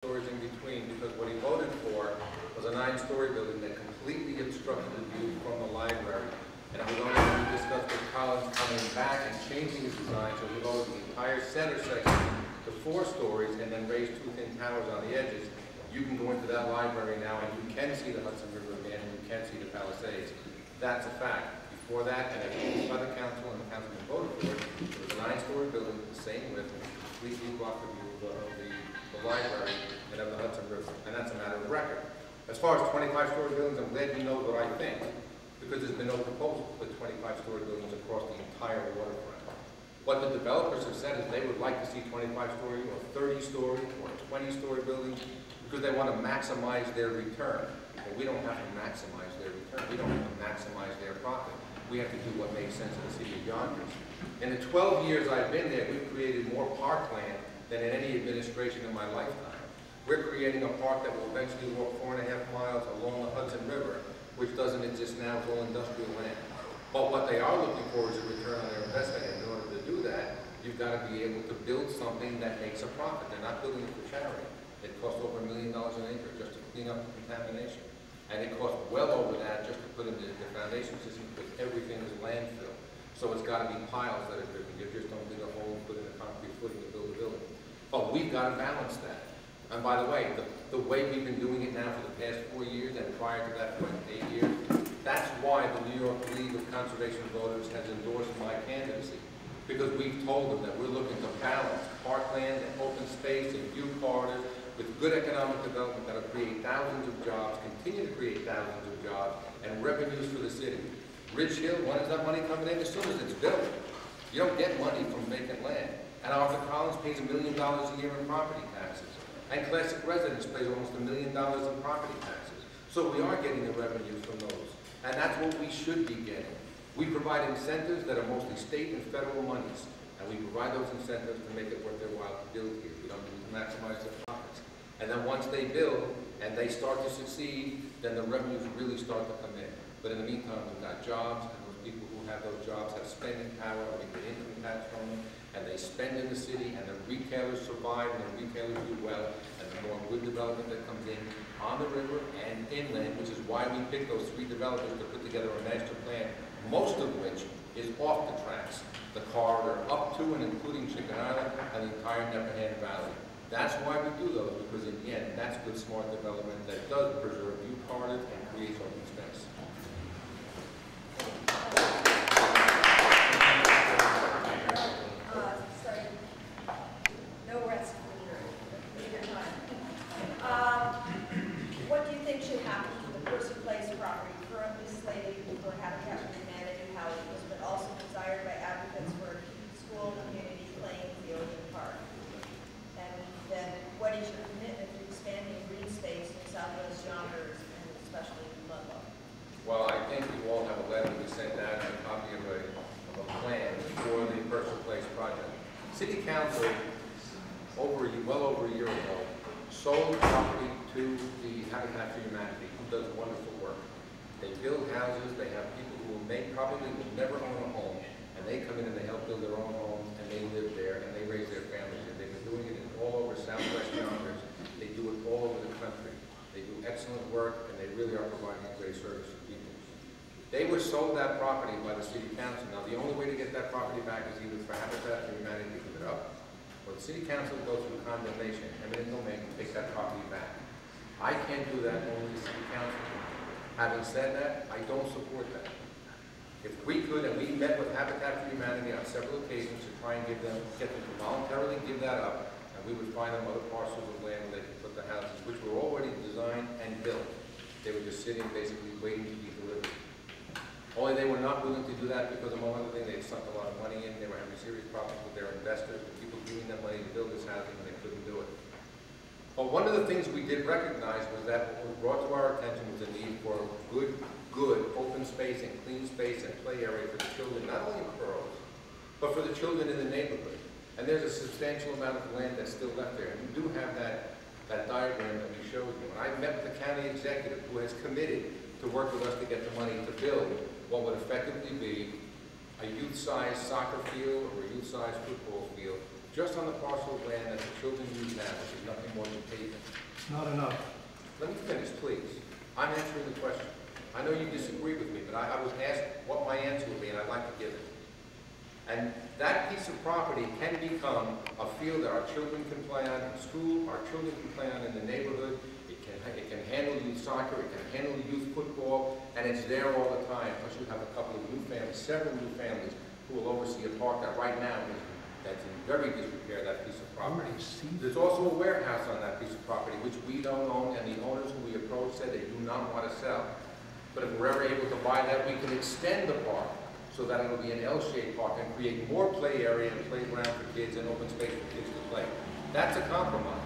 stories in between, because what he voted for was a 9-story building that completely obstructed the view from the library. And it was only when we discussed with Collins coming back and changing his design, so he lowered the entire center section to 4 stories and then raised 2 thin towers on the edges. You can go into that library now and you can see the Hudson River again, and you can see the Palisades. That's a fact. Before that, and it was by the council and the councilman voted for it, it was a 9-story building, the same width, completely blocked the view of the library and of the Hudson River, and that's a matter of record. As far as 25-story buildings, I'm glad you know what I think, because there's been no proposal to put 25-story buildings across the entire waterfront. What the developers have said is they would like to see 25-story or 30-story or 20-story buildings because they want to maximize their return. But we don't have to maximize their return. We don't have to maximize their profit. We have to do what makes sense in the city of Yonkers. In the 12 years I've been there, we've created more parkland than in any administration in my lifetime. We're creating a park that will eventually walk 4.5 miles along the Hudson River, which doesn't exist now, it's all industrial land. But what they are looking for is a return on their investment, and in order to do that, you've got to be able to build something that makes a profit. They're not building it for charity. It costs over $1 million an acre just to clean up the contamination. And it costs well over that just to put in the foundation system, because everything is landfill. So it's got to be piles that are driven. You just don't dig a hole and put in a concrete footing to build a building. But we've got to balance that. And by the way, the way we've been doing it now for the past 4 years, and prior to that point, 8 years, that's why the New York League of Conservation Voters has endorsed my candidacy. Because we've told them that we're looking to balance parkland and open space and view corridors with good economic development that will create thousands of jobs, continue to create thousands of jobs, and revenues for the city. Ridge Hill, when is that money coming in? As soon as it's built. You don't get money from vacant land. And Arthur Collins pays $1 million a year in property taxes. And Classic Residence pays almost $1 million in property taxes. So we are getting the revenues from those. And that's what we should be getting. We provide incentives that are mostly state and federal monies. And we provide those incentives to make it worth their while to build here. We don't need to maximize their profits. And then once they build and they start to succeed, then the revenues really start to come in. But in the meantime, we've got jobs, and those people who have those jobs have spending power. We get income tax from them, and they spend in the city, and the retailers survive, and the retailers do well, and the more good development that comes in on the river and inland, which is why we picked those 3 developers to put together a master plan, most of which is off the tracks. The corridor up to and including Chicken Island and the entire Nepperhan Valley. That's why we do those, because in the end, that's good, smart development that does preserve view corridors and creates open space. Sorry, no rest for your time. What do you think should happen to the Percy Place property, currently slated for Habitat for Humanity houses, but also desired by advocates for a school, community, playing field, and park? And then, what is your commitment to expanding green space in Southwest Yonkers, and especially in Ludlow? Well, I think you all have a letter we sent out and a copy of a plan for the Percy Place project. City Council, well over a year ago, sold property to the Habitat for Humanity, who does wonderful work. They build houses, they have people who probably will never own a home, and they come in and they help build their own homes, and they live there, and they raise their families, and they've been doing it all over Southwest Yonkers. They do it all over the country. They do excellent work, and they really are providing a great service to people. They were sold that property by the City Council. Now, the only way to get that property back is either for Habitat for Humanity to give it up, or the City Council goes through condemnation, eminent domain, to take that property back. I can't do that, only the City Council. Having said that, I don't support that. If we could, and we met with Habitat for Humanity on several occasions to try and get them to voluntarily give that up, and we would find them other parcels of land where they could put the houses, which were already designed and built. They were just sitting, basically waiting to be delivered. Only they were not willing to do that because, among other things, they had sunk a lot of money in. They were having serious problems with their investors, with people giving them money to build this housing, and they couldn't do it. But one of the things we did recognize was that what was brought to our attention was the need for good open space and clean space and play area for the children, not only in Burroughs, but for the children in the neighborhood. And there's a substantial amount of land that's still left there. And we do have that diagram that we showed you. And I met with the county executive who has committed to work with us to get the money to build what would effectively be a youth-sized soccer field or a youth-sized football field just on the parcel of land that the children use now, which is nothing more than pavement. Not enough. Let me finish, please. I'm answering the question. I know you disagree with me, but I was asked what my answer would be, and I'd like to give it. And that piece of property can become a field that our children can play on in school, our children can play on in the neighborhood. It can handle youth soccer, it can handle youth football, and it's there all the time. Plus you have a couple of new families, several new families, who will oversee a park that right now that's in very disrepair, that piece of property. There's also a warehouse on that piece of property, which we don't own, and the owners who we approached said they do not want to sell. But if we're ever able to buy that, we can extend the park so that it'll be an L-shaped park and create more play area and playground for kids and open space for kids to play. That's a compromise.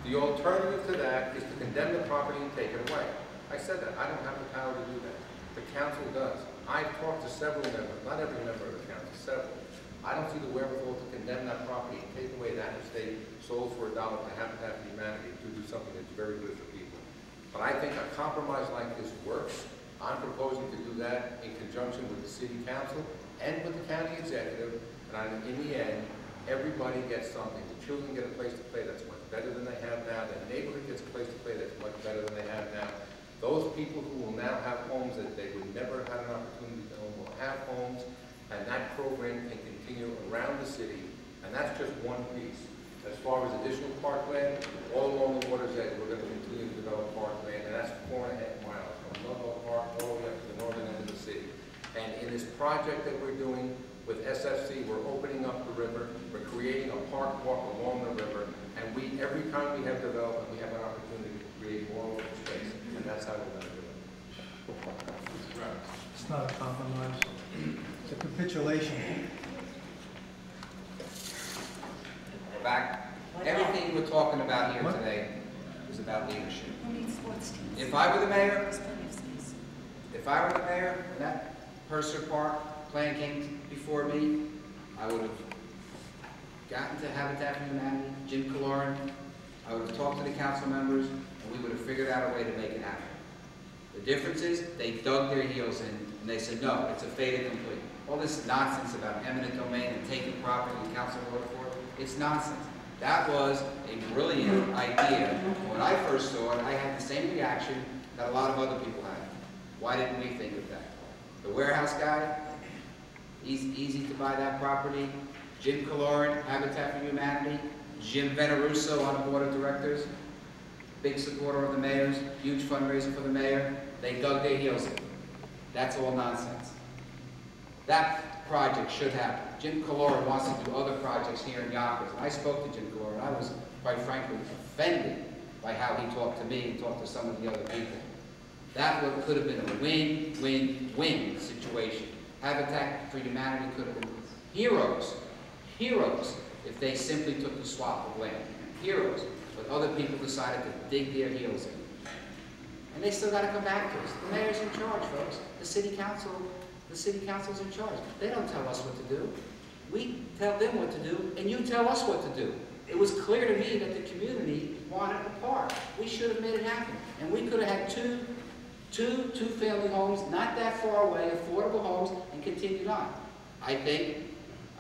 The alternative to that is to condemn the property and take it away. I said that. I don't have the power to do that. The council does. I've talked to several members, not every member of the council, several. I don't see the wherewithal to condemn that property and take away that estate sold for $1 to Habitat for Humanity to do something that's very good for people. But I think a compromise like this works. I'm proposing to do that in conjunction with the city council and with the county executive. And in the end, everybody gets something. The children get a place to play that's much better than they have now. The neighborhood gets a place to play that's much better than they have now. Those people who will now have homes that they would never have had an opportunity to own will have homes, and that program can continue around the city. And that's just one piece. As far as additional parkland, all along the water's edge, we're going to continue to develop parkland, and that's 4.5 miles from Ludlow Park all the way up to the northern end of the city. And in this project that we're doing with SFC, we're opening up the river, we're creating a park walk along the river, and every time we have development, we have an opportunity to create more open space, and that's how we're going to do it. It's not a compromise. It's a capitulation. We're back. Everything we're talking about here today is about leadership. If I were the mayor, and that Purser Park plan came before me, I would have gotten to Habitat for Humanity, Jim Kaloran, I would have talked to the council members, and we would have figured out a way to make it happen. The difference is, they dug their heels in, and they said, no, it's a fait accompli. All this nonsense about eminent domain and taking property the council voted for, it's nonsense. That was a brilliant idea. When I first saw it, I had the same reaction that a lot of other people had. Why didn't we think of that? The warehouse guy, easy to buy that property. Jim Kaloran, Habitat for Humanity. Jim Veneruso on the board of directors. Big supporter of the mayor's, huge fundraiser for the mayor. They dug their heels in. That's all nonsense. That project should happen. Jim Kaloran wants to do other projects here in Yonkers. And I spoke to Jim Kaloran. I was, quite frankly, offended by how he talked to me and talked to some of the other people. That could have been a win-win-win situation. Habitat for Humanity could have been heroes if they simply took the swap of land. Heroes. But other people decided to dig their heels in. And they still got to come back to us. The mayor's in charge, folks. The city council's in charge. They don't tell us what to do. We tell them what to do, and you tell us what to do. It was clear to me that the community wanted a park. We should have made it happen. And we could have had two-family homes, not that far away, affordable homes, and continued on. I think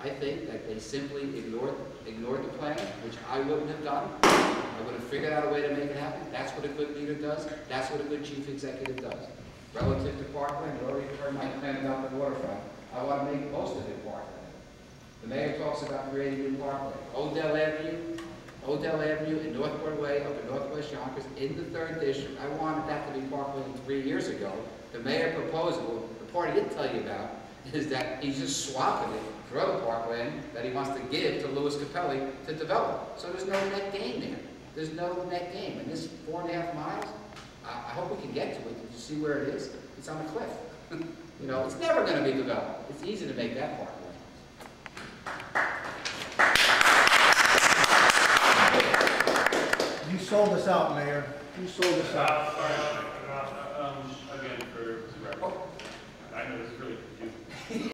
that they simply ignored the plan, which I wouldn't have done. I would have figured out a way to make it happen. That's what a good leader does. That's what a good chief executive does. Relative to parkland, you already heard my plan about the waterfront. I want to make most of it parkland. The mayor talks about creating new parkland. Odell Avenue and Northport Way up in Northwest Yonkers in the 3rd District. I wanted that to be parkland 3 years ago. The mayor proposed, well, the part he didn't tell you about is that he's just swapping it for other parkland that he wants to give to Louis Capelli to develop. So there's no net gain there. There's no net gain. And this 4.5 miles, I hope we can get to it. Did you see where it is? It's on a cliff. You know, it's never going to be developed. It's easy to make that parkland. You sold us out, Mayor. You sold us out. Again, for the record, I know this is really confusing.